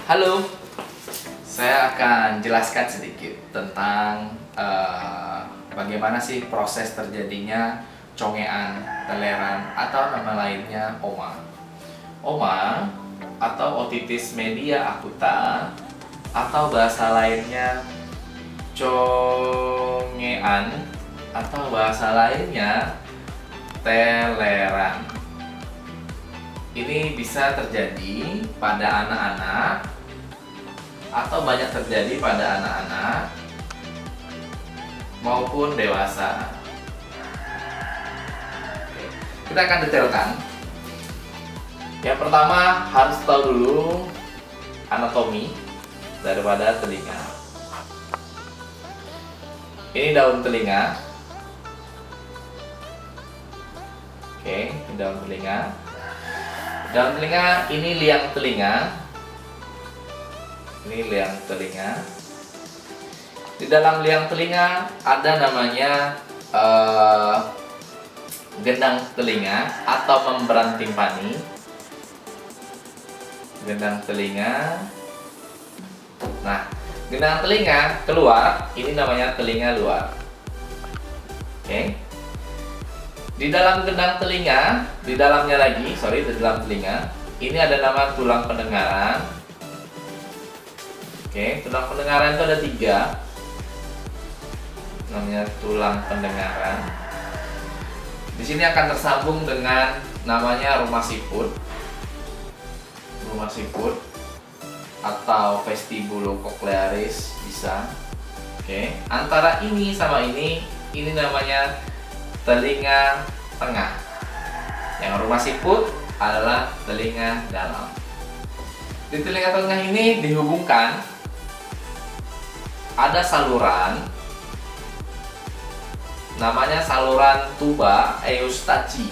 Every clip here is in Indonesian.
Halo, saya akan jelaskan sedikit tentang bagaimana sih proses terjadinya congean, teleran, atau nama lainnya oma. Oma atau otitis media acuta atau bahasa lainnya congean atau bahasa lainnya teleran. Ini bisa terjadi pada anak-anak atau banyak terjadi pada anak-anak maupun dewasa. Oke, kita akan detailkan. Yang pertama harus tahu dulu anatomi daripada telinga. Ini daun telinga. Oke, ini daun telinga. Daun telinga ini liang telinga. Ini liang telinga. Di dalam liang telinga ada namanya gendang telinga atau membran timpani. Gendang telinga. Nah, gendang telinga keluar, ini namanya telinga luar. Oke. Di dalam gendang telinga, di dalam telinga, ini ada nama tulang pendengaran. Oke, tulang pendengaran itu ada 3, namanya tulang pendengaran. Di sini akan tersambung dengan namanya rumah siput, atau vestibulococlearis bisa. Oke, antara ini sama ini namanya telinga tengah. Yang rumah siput adalah telinga dalam. Di telinga tengah ini dihubungkan ada saluran, namanya saluran tuba eustachi.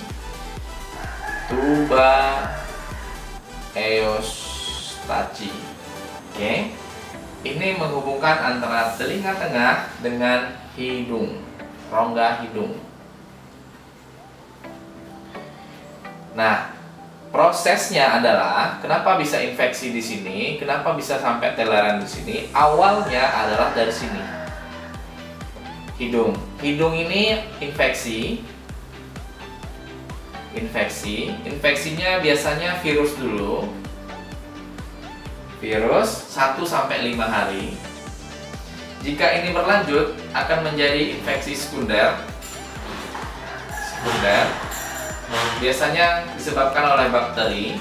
Tuba eustachi. Oke. Ini menghubungkan antara telinga tengah dengan hidung, rongga hidung. Nah, prosesnya adalah kenapa bisa infeksi di sini, kenapa bisa sampai teleran di sini? Awalnya adalah dari sini, hidung. Hidung ini infeksinya biasanya virus dulu, virus 1-5 hari. Jika ini berlanjut akan menjadi infeksi sekunder. Biasanya disebabkan oleh bakteri,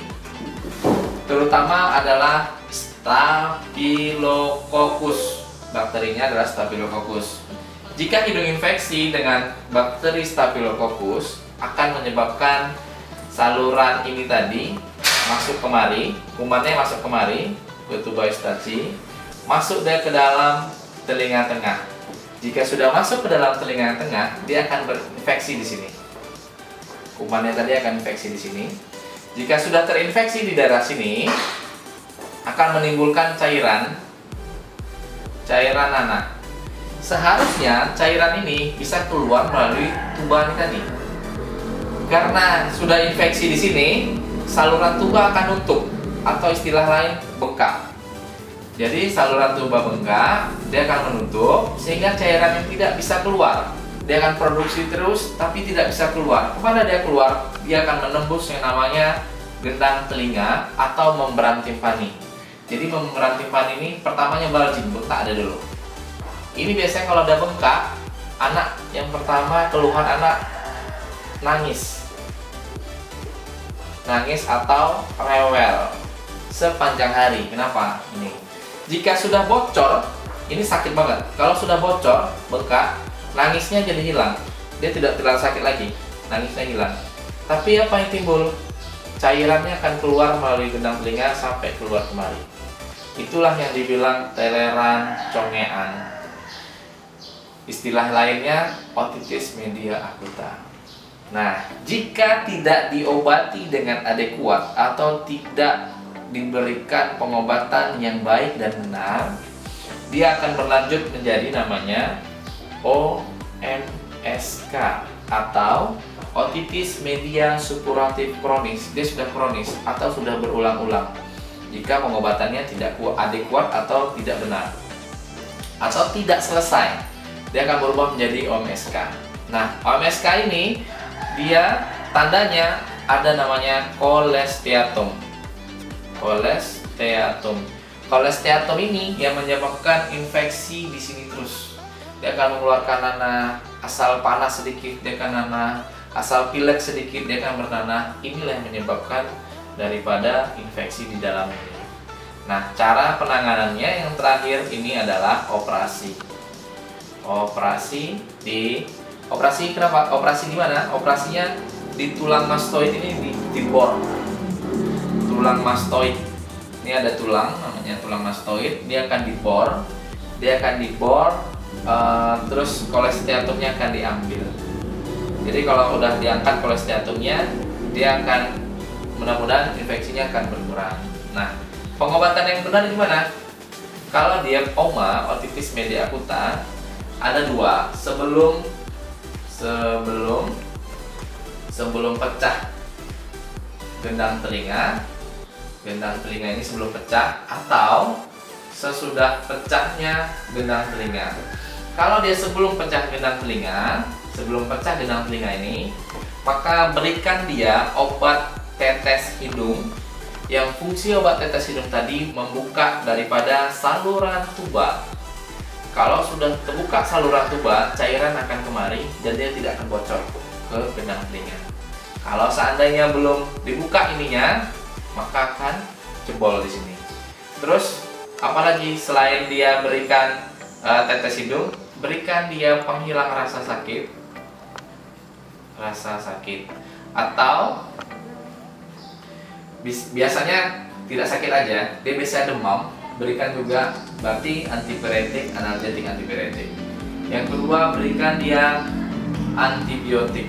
terutama adalah Staphylococcus. Bakterinya adalah Staphylococcus. Jika hidung infeksi dengan bakteri Staphylococcus, akan menyebabkan saluran ini tadi masuk kemari, kumannya masuk kemari ke tuba eustachi, masuk dia ke dalam telinga tengah. Jika sudah masuk ke dalam telinga tengah, dia akan berinfeksi di sini. Kumannya tadi akan infeksi di sini. Jika sudah terinfeksi di daerah sini, akan menimbulkan cairan nanah. Seharusnya cairan ini bisa keluar melalui tuba ini tadi. Karena sudah infeksi di sini, saluran tuba akan nutup atau istilah lain bengkak. Jadi saluran tuba bengkak, dia akan menutup sehingga cairan yang tidak bisa keluar. Dia akan produksi terus tapi tidak bisa keluar. Kemana dia keluar? Dia akan menembus yang namanya gendang telinga atau membran timpani. Jadi membran timpani ini pertamanya bulging, bengkak ada dulu. Ini biasanya kalau ada bengkak, anak yang pertama keluhan anak nangis atau rewel sepanjang hari. Kenapa? Ini jika sudah bocor, ini sakit banget. Kalau sudah bocor, bengkak, nangisnya jadi hilang. Dia tidak terlalu sakit lagi, nangisnya hilang. Tapi apa yang timbul? Cairannya akan keluar melalui gendang telinga sampai keluar kemari. Itulah yang dibilang teleran congean. Istilah lainnya otitis media acuta. Nah, jika tidak diobati dengan adekuat atau tidak diberikan pengobatan yang baik dan benar, dia akan berlanjut menjadi namanya OMSK atau otitis media suppuratif kronis. Dia sudah kronis atau sudah berulang-ulang. jika pengobatannya tidak adekuat atau tidak benar atau tidak selesai, dia akan berubah menjadi OMSK. Nah, OMSK ini dia tandanya ada namanya kolesteatom. Kolesteatom ini yang menyebabkan infeksi di sini terus. Dia akan mengeluarkan nanah, asal panas sedikit dia akan nanah, asal pilek sedikit dia akan bernanah. Inilah yang menyebabkan daripada infeksi di dalam ini. Nah, cara penanganannya yang terakhir ini adalah operasi. Operasi kenapa? Operasi di mana? Operasinya di tulang mastoid ini dibor. Tulang mastoid. Ini ada tulang namanya tulang mastoid, dia akan dibor. Terus kolesteatomnya akan diambil. Jadi kalau udah diangkat kolesteatomnya, dia akan mudah-mudahan infeksinya akan berkurang. Nah, pengobatan yang benar gimana? Kalau dia otitis media acuta, ada dua. Sebelum pecah gendang telinga ini sebelum pecah, atau sesudah pecahnya gendang telinga. Kalau dia sebelum pecah gendang telinga ini, maka berikan dia obat tetes hidung, yang fungsi obat tetes hidung tadi membuka daripada saluran tuba. Kalau sudah terbuka saluran tuba, cairan akan kemari dan dia tidak akan bocor ke gendang telinga. Kalau seandainya belum dibuka ininya, maka akan jebol di sini. Terus apalagi selain dia berikan tetes hidung, berikan dia penghilang rasa sakit, atau biasanya tidak sakit aja, dia biasanya demam, berikan juga berarti antipiretik, analgetik antipiretik. Yang kedua, berikan dia antibiotik.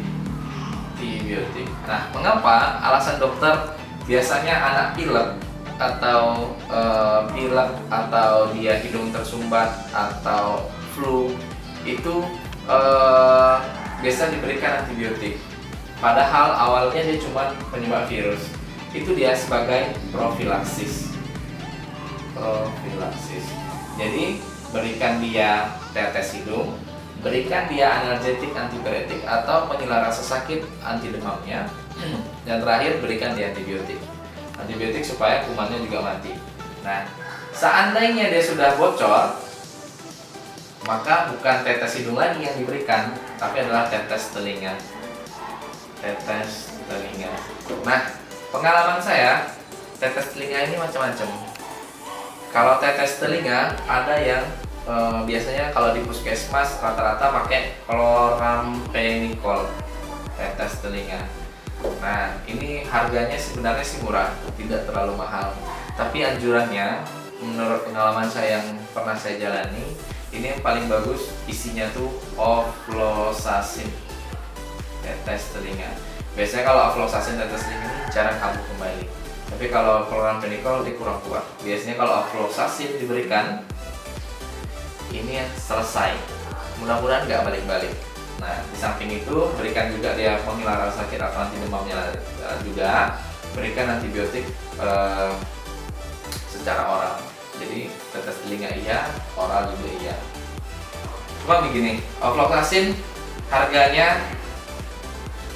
Nah, mengapa? Alasan dokter biasanya anak pilek atau dia hidung tersumbat atau flu itu biasa diberikan antibiotik. Padahal awalnya dia cuma penyebab virus. Itu dia sebagai profilaksis. Jadi berikan dia tetes hidung, berikan dia analgetik antipiretik atau penhilang rasa sakit anti demamnya, dan terakhir berikan dia antibiotik supaya kumannya juga mati. Nah, seandainya dia sudah bocor, maka bukan tetes hidung lagi yang diberikan, tapi adalah tetes telinga. Nah, pengalaman saya, tetes telinga ini macam-macam. Kalau tetes telinga ada yang biasanya kalau di puskesmas rata-rata pakai chloramphenicol tetes telinga. Nah, ini harganya sebenarnya sih murah, tidak terlalu mahal. Tapi anjurannya, menurut pengalaman saya yang pernah saya jalani, ini yang paling bagus isinya tuh oflosasin tetes telinga. Biasanya kalau oflosasin tetes telinga ini jarang kambuh kembali. Tapi kalau chloramphenicol dia kurang kuat. Biasanya kalau oflosasin diberikan, ini selesai. Mudah-mudahan nggak balik-balik. Nah, di samping itu berikan juga dia penghilang rasa sakit atau anti demamnya juga. Berikan antibiotik secara oral. Jadi tetes telinga iya, oral juga iya. Cuma begini, oflosasin harganya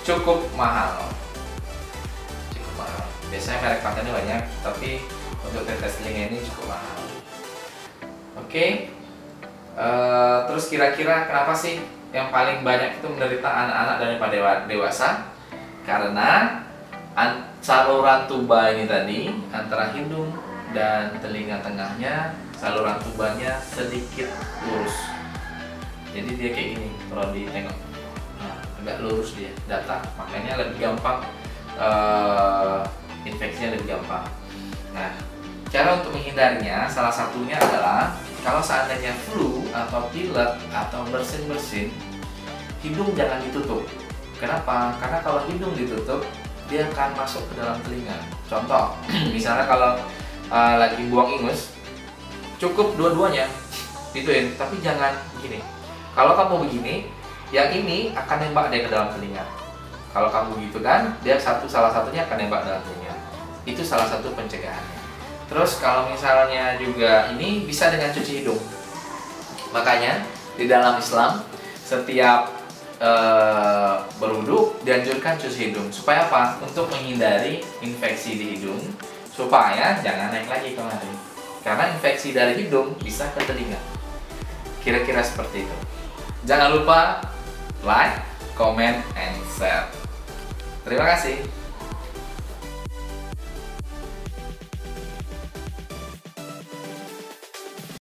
cukup mahal. Biasanya merek patennya banyak, tapi untuk tetes telinga ini cukup mahal. Oke. Terus kira-kira kenapa sih yang paling banyak itu menderita anak-anak daripada dewasa? Karena saluran tuba ini tadi antara hidung dan telinga tengahnya, saluran tubanya sedikit lurus. Jadi dia kayak gini kalau ditengok, agak lurus dia, datar. Makanya lebih gampang, infeksinya lebih gampang. Nah, cara untuk menghindarinya salah satunya adalah kalau seandainya flu atau pilek atau bersin-bersin, hidung jangan ditutup. Kenapa? Karena kalau hidung ditutup, dia akan masuk ke dalam telinga. Contoh, misalnya kalau lagi buang ingus, cukup dua-duanya gituin, tapi jangan begini. Kalau kamu begini, yang ini akan nembak dia ke dalam telinga. Kalau kamu gitu kan, dia salah satunya akan nembak dalam telinga. Itu salah satu pencegahannya. Terus kalau misalnya juga ini bisa dengan cuci hidung. Makanya di dalam Islam setiap berwudu dianjurkan cuci hidung. Supaya apa? Untuk menghindari infeksi di hidung, supaya jangan naik lagi kemari. Karena infeksi dari hidung bisa ke telinga. Kira-kira seperti itu. Jangan lupa like, comment, and share. Terima kasih.